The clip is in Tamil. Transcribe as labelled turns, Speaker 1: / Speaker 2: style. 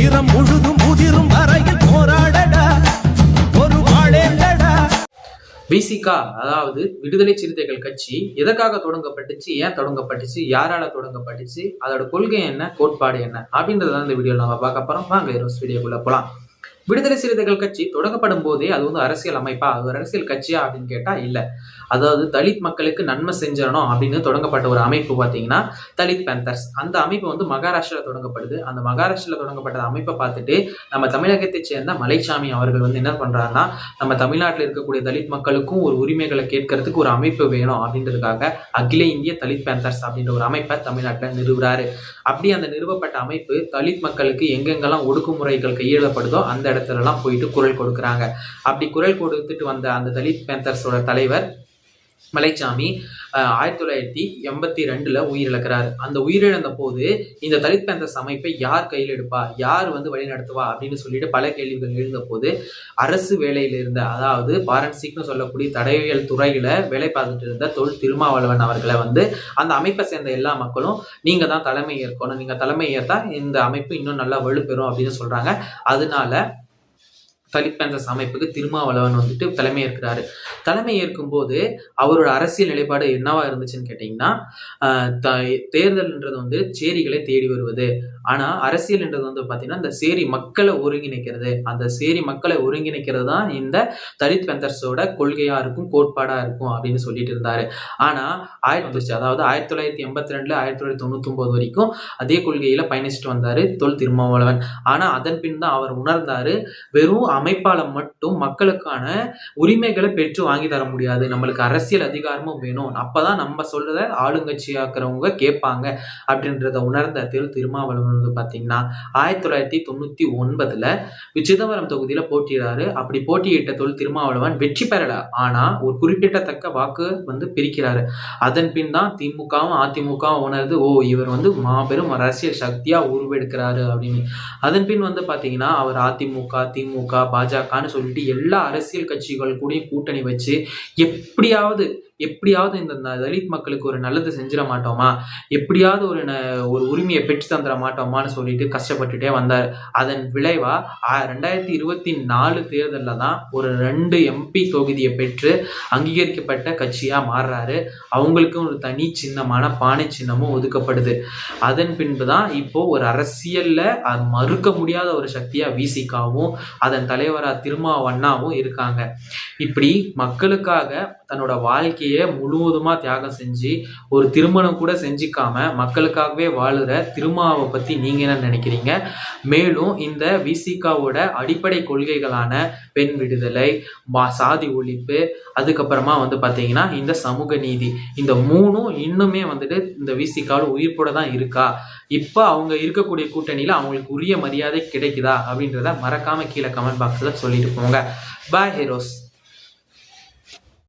Speaker 1: உயிரம் முழுதும் உதிரும் வரையில் போராடடா ஒரு வாழேண்டடா.
Speaker 2: விசிகா அதாவது விடுதலை சிறுத்தைகள் கட்சி எதற்காக தொடங்கப்பட்டுச்சு, ஏன் தொடங்கப்பட்டுச்சு, யாரால தொடங்கப்பட்டுச்சு, அதோட கொள்கை என்ன, கோட்பாடு என்ன அப்படின்றத இந்த வீடியோ நம்ம பார்க்க போறோம். வாங்க வீடியோக்குள்ள போலாம். விடுதலை சிறுத்தைகள் கட்சி தொடங்கப்படும் போதே அது வந்து அரசியல் அமைப்பா, அது ஒரு அரசியல் கட்சியா அப்படின்னு கேட்டா இல்ல. அதாவது தலித் மக்களுக்கு நன்மை செஞ்சிடணும் அப்படின்னு தொடங்கப்பட்ட ஒரு அமைப்பு பார்த்தீங்கன்னா தலித் பேந்தர்ஸ். அந்த அமைப்பு வந்து மகாராஷ்டிரால தொடங்கப்படுது. அந்த மகாராஷ்டிரால தொடங்கப்பட்ட அமைப்பை பார்த்துட்டு நம்ம தமிழகத்தை சேர்ந்த மலைச்சாமி அவர்கள் வந்து என்ன பண்றாருன்னா, நம்ம தமிழ்நாட்டில் இருக்கக்கூடிய தலித் மக்களுக்கும் ஒரு உரிமைகளை கேட்கறதுக்கு ஒரு அமைப்பு வேணும் அப்படின்றதுக்காக அகில இந்திய தலித் பேந்தர்ஸ் அப்படின்ற ஒரு அமைப்பை தமிழ்நாட்டில் நிறுவுறாரு. அப்படி அந்த நிறுவப்பட்ட அமைப்பு தலித் மக்களுக்கு எங்கெங்கெல்லாம் ஒடுக்குமுறைகள் கையெழுதப்படுதோ அந்த இடத்துலலாம் போயிட்டு குரல் கொடுக்குறாங்க. அப்படி குரல் கொடுத்துட்டு வந்த அந்த தலித் பேந்தர்ஸோட தலைவர் மலைச்சாமி 1982 உயிரிழக்கிறார். அந்த உயிரிழந்த போது இந்த தலித் பேந்தர்ஸ் அமைப்பை யார் கையில் எடுப்பா, யார் வந்து வழிநடத்துவா அப்படின்னு சொல்லிட்டு பல கேள்விகள் எழுந்த போது அரசு வேலையில இருந்த, அதாவது பாரன்சிக்னு சொல்லக்கூடிய தடயவியல் துறையில வேலை பார்த்துட்டு இருந்த தொல் திருமாவளவன் அவர்களை வந்து அந்த அமைப்பை சேர்ந்த எல்லா மக்களும் நீங்க தான் தலைமை ஏற்கணும், நீங்க தலைமை ஏற்றா இந்த அமைப்பு இன்னும் நல்லா வலுப்பெறும் அப்படின்னு சொல்றாங்க. அதனால தலித் பேந்தர்ஸ் அமைப்புக்கு திருமாவளவன் வந்துட்டு தலைமை ஏற்கிறாரு. தலைமை ஏற்கும் போது அவரோட அரசியல் நிலைப்பாடு என்னவா இருந்துச்சுன்னு கேட்டீங்கன்னா, தேர்தல்ன்றது வந்து சேரிகளை தேடி வருவது, ஆனா அரசியல்ன்றது வந்து பாத்தீங்கன்னா இந்த சேரி மக்களை ஒருங்கிணைக்கிறது. அந்த சேரி மக்களை ஒருங்கிணைக்கிறது தான் இந்த தலித் பேந்தர்ஸோட கொள்கையா இருக்கும், கோட்பாடா இருக்கும் அப்படின்னு சொல்லிட்டு இருந்தாரு. ஆனா அதாவது 1982 1999 வரைக்கும் அதே கொள்கையில பயணிச்சுட்டு வந்தாரு தொல் திருமாவளவன். ஆனா அதன் பின் தான் அவர் உணர்ந்தாரு, வெறும் அமைப்பால மட்டும் மக்களுக்கான உரிமைகளை பெற்று வாங்கி தர முடியாது, நம்மளுக்கு அரசியல் அதிகாரமும் வேணும், அப்பதான் நம்ம சொல்றத ஆளுங்கட்சியாக்குறவங்க கேட்பாங்க அப்படின்றத உணர்ந்த திருமாவளவன் வந்து பாத்தீங்கன்னா 1999 சிதம்பரம் தொகுதியில போட்டியிடாரு. அப்படி போட்டியிட்ட தொல் திருமாவளவன் வெற்றி பெறல, ஆனா ஒரு குறிப்பிடத்தக்க வாக்கு வந்து பிரிக்கிறாரு. அதன் பின் தான் திமுகவும் அதிமுகவும் உணர்ந்து, ஓ இவர் வந்து மாபெரும் அரசியல் சக்தியா உருவெடுக்கிறாரு அப்படின்னு. அதன் பின் வந்து பாத்தீங்கன்னா அவர் அதிமுக, திமுக, பாஜகன்னு சொல்லிட்டு எல்லா அரசியல் கட்சிகள் கூட கூட்டணி வச்சு எப்படியாவது இந்த தலித் மக்களுக்கு ஒரு நல்லது செஞ்சிட மாட்டோமா, எப்படியாவது ஒரு உரிமையை பெற்று தந்துட மாட்டோமான்னு சொல்லிட்டு கஷ்டப்பட்டுட்டே வந்தார். அதன் விளைவா 2024 தேர்தலில் தான் ஒரு 2 MP தொகுதியை பெற்று அங்கீகரிக்கப்பட்ட கட்சியா மாறுறாரு. அவங்களுக்கும் ஒரு தனி சின்னமான பானை சின்னமும் ஒதுக்கப்படுது. அதன் பின்பு தான் இப்போ ஒரு அரசியல்ல அது மறுக்க முடியாத ஒரு சக்தியா விசிகாவும் அதன் தலைவரா திருமாவண்ணாவும் இருக்காங்க. இப்படி மக்களுக்காக தன்னோட வாழ்க்கையை முழுவதுமா தியாகம் செஞ்சு ஒரு திருமணம் கூட செஞ்சுக்காம மக்களுக்காகவே வாழுற திருமாவை பத்தி நீங்க என்ன நினைக்கிறீங்க? மேலும் இந்த விசிகாவோட அடிப்படை கொள்கைகளான பெண் விடுதலை, சாதி ஒழிப்பு, அதுக்கப்புறமா வந்து பாத்தீங்கன்னா இந்த சமூக நீதி, இந்த 3ம் இன்னுமே வந்துட்டு இந்த விசிகாவில் உயிர்ப்போட தான் இருக்கா? இப்ப அவங்க இருக்கக்கூடிய கூட்டணியில அவங்களுக்கு உரிய மரியாதை கிடைக்குதா அப்படின்றத மறக்காம கீழே கமெண்ட் பாக்ஸ்ல சொல்லிட்டு போங்க. பாய் ஹீரோஸ்.